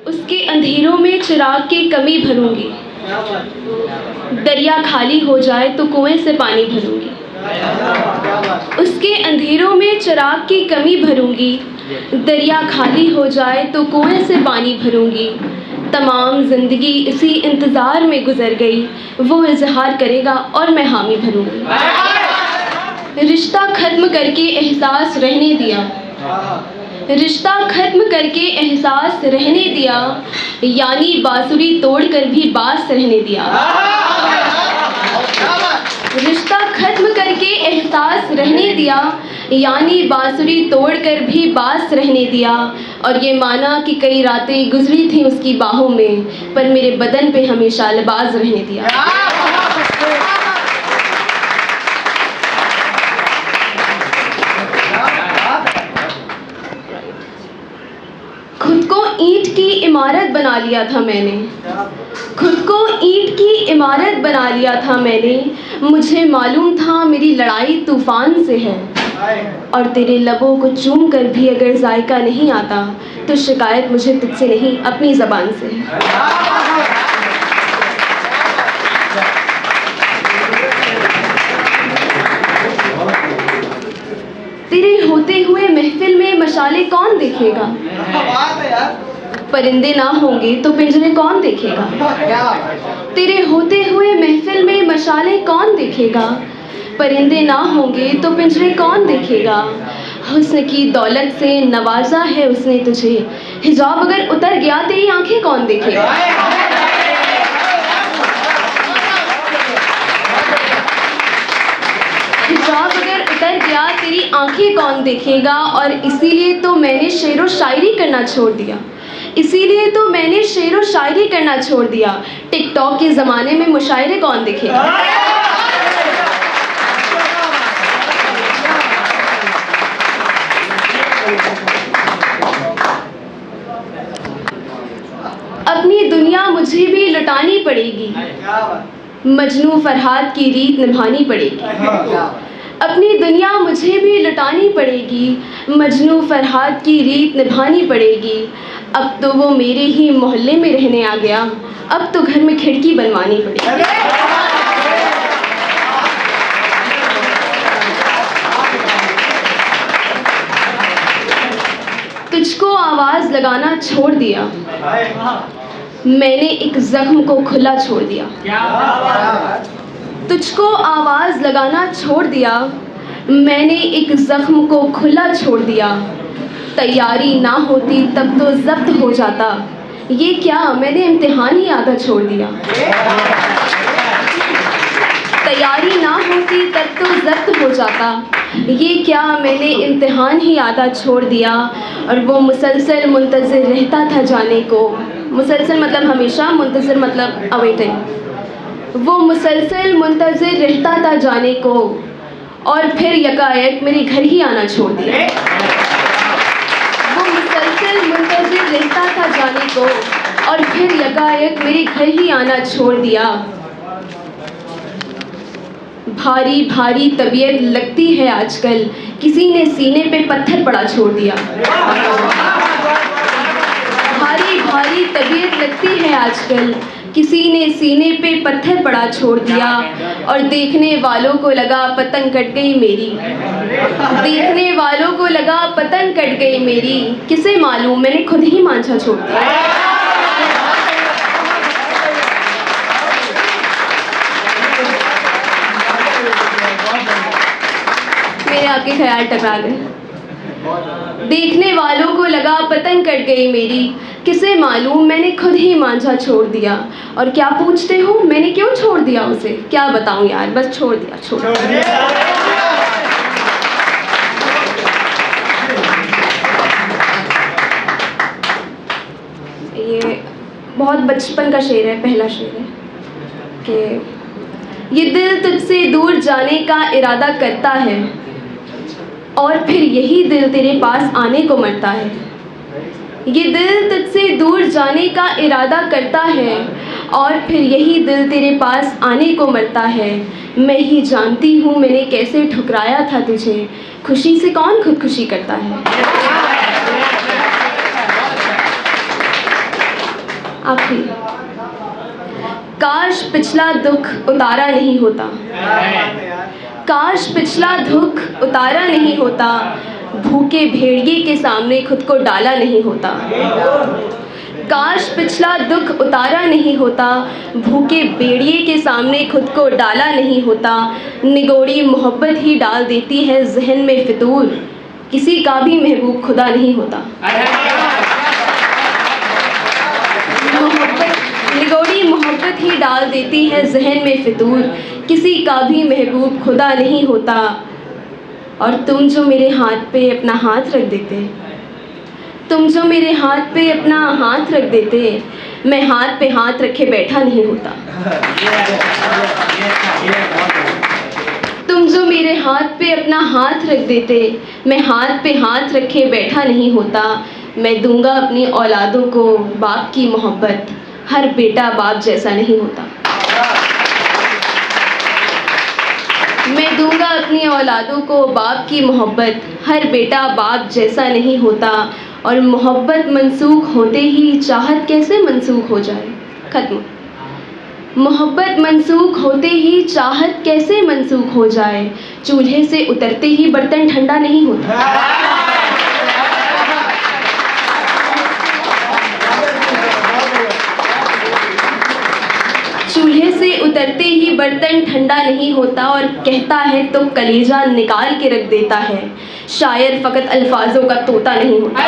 उसके अंधेरों में चिराग की कमी भरूंगी। दरिया खाली हो जाए तो कुएं से पानी भरूंगी। उसके अंधेरों में चिराग की कमी भरूंगी। दरिया खाली हो जाए तो कुएं से पानी भरूंगी। तमाम ज़िंदगी इसी इंतज़ार में गुजर गई, वो इज़हार करेगा और मैं हामी भरूंगी। रिश्ता ख़त्म करके एहसास रहने दिया, रिश्ता ख़त्म करके एहसास रहने दिया, यानी बांसुरी तोड़कर भी बास रहने दिया। रिश्ता ख़त्म करके एहसास रहने दिया, यानी बांसुरी तोड़कर भी बास रहने दिया। और ये माना कि कई रातें गुजरी थीं उसकी बाहों में, पर मेरे बदन पे हमेशा लिबास रहने दिया। खुद को ईंट की इमारत बना लिया था मैंने, खुद को ईंट की इमारत बना लिया था मैंने। मुझे मालूम था मेरी लड़ाई तूफान से है, और तेरे लबों को चूम कर भी अगर जायका नहीं आता तो शिकायत मुझे तुझसे नहीं अपनी ज़बान से है। तेरे होते हुए महफिल में मशाले कौन देखेगा? परिंदे ना होंगे तो पिंजरे कौन देखेगा? तेरे होते हुए महफिल में मशाले कौन देखेगा? परिंदे ना होंगे तो पिंजरे कौन देखेगा? हुस्न की दौलत से नवाजा है उसने तुझे, हिजाब अगर उतर गया तेरी आंखें कौन देखेगा? हिजाब अगर उतर गया तेरी आंखें कौन देखेगा? और इसीलिए तो मैंने शेरो शायरी करना छोड़ दिया, इसीलिए तो मैंने शेरो शायरी करना छोड़ दिया। टिकटॉक के ज़माने में मुशायरे कौन देखेगा? अपनी दुनिया मुझे भी लुटानी पड़ेगी, मजनू फरहाद की रीत निभानी पड़ेगी। अपनी दुनिया मुझे भी लुटानी पड़ेगी, मजनू फरहाद की रीत निभानी पड़ेगी। अब तो वो मेरे ही मोहल्ले में रहने आ गया, अब तो घर में खिड़की बनवानी पड़ेगी। तुझको आवाज़ लगाना छोड़ दिया, मैंने एक ज़ख्म को खुला छोड़ दिया। तुझको आवाज़ लगाना छोड़ दिया, मैंने एक ज़ख्म को खुला छोड़ दिया। तैयारी ना होती तब तो ज़ब्त हो जाता, ये क्या मैंने इम्तिहान ही आधा छोड़ दिया। तैयारी ना होती तब तो ज़ब्त हो जाता, ये क्या मैंने इम्तिहान ही आधा छोड़ दिया। और वो मुसलसल मुंतज़िर रहता था जाने को, मुसलसल मतलब हमेशा, मुंतज़िर मतलब अवेटिंग। वो मुसलसल मुंतज़िर रहता था जाने को, और फिर यकायक मेरे घर ही आना छोड़ दिया। वो मुसलसल मुंतज़िर रहता था जाने को, और फिर यकायक मेरे घर ही आना छोड़ दिया। भारी भारी तबीयत लगती है आजकल, किसी ने सीने पे पत्थर पड़ा छोड़ दिया। भारी भारी तबीयत लगती है आजकल, किसी ने सीने पे पत्थर पड़ा छोड़ दिया। और देखने वालों को लगा पतंग कट गई मेरी, देखने वालों को लगा पतंग कट गई मेरी। किसे मालूम मैंने खुद ही मांझा छोड़ दिया। मेरे आपके ख्याल टकरा गए। देखने वालों को लगा पतंग कट गई मेरी, किसे मालूम मैंने खुद ही मांझा छोड़ दिया। और क्या पूछते हो मैंने क्यों छोड़ दिया उसे? क्या बताऊं यार, बस छोड़ दिया, छोड़ दिया। ये बहुत बचपन का शेर है, पहला शेर है कि ये दिल तुझसे दूर जाने का इरादा करता है, और फिर यही दिल तेरे पास आने को मरता है। ये दिल तुझसे दूर जाने का इरादा करता है, और फिर यही दिल तेरे पास आने को मरता है। मैं ही जानती हूँ मैंने कैसे ठुकराया था तुझे, खुशी से कौन खुदकुशी करता है। आखिरी। काश पिछला दुख उतारा नहीं होता, काश पिछला दुख उतारा नहीं होता, भूखे भेड़िए के सामने खुद को डाला नहीं होता। काश पिछला दुख उतारा नहीं होता, भूखे भेड़िए के सामने खुद को डाला नहीं होता। निगोड़ी मोहब्बत ही डाल देती है जहन में फितूर, किसी का भी महबूब खुदा नहीं होता। निगोड़ी मोहब्बत ही डाल देती है जहन में फितूर, किसी का भी महबूब खुदा नहीं होता। और तुम जो मेरे हाथ पे अपना हाथ रख देते, तुम जो मेरे हाथ पे अपना हाथ रख देते, मैं हाथ पे हाथ रखे बैठा नहीं होता। तुम जो मेरे हाथ पे अपना हाथ रख देते, मैं हाथ पे हाथ रखे बैठा नहीं होता। मैं दूंगा अपनी औलादों को बाप की मोहब्बत, हर बेटा बाप जैसा नहीं होता। मैं दूंगा अपनी औलादों को बाप की मोहब्बत, हर बेटा बाप जैसा नहीं होता। और मोहब्बत मनसूख होते ही चाहत कैसे मनसूख हो जाए। ख़त्म। मोहब्बत मनसूख होते ही चाहत कैसे मनसूख हो जाए, चूल्हे से उतरते ही बर्तन ठंडा नहीं होता। चूल्हे से उतरते ही बर्तन ठंडा नहीं होता। और कहता है तो कलेजा निकाल के रख देता है, शायर फ़कत अल्फाजों का तोता नहीं होता।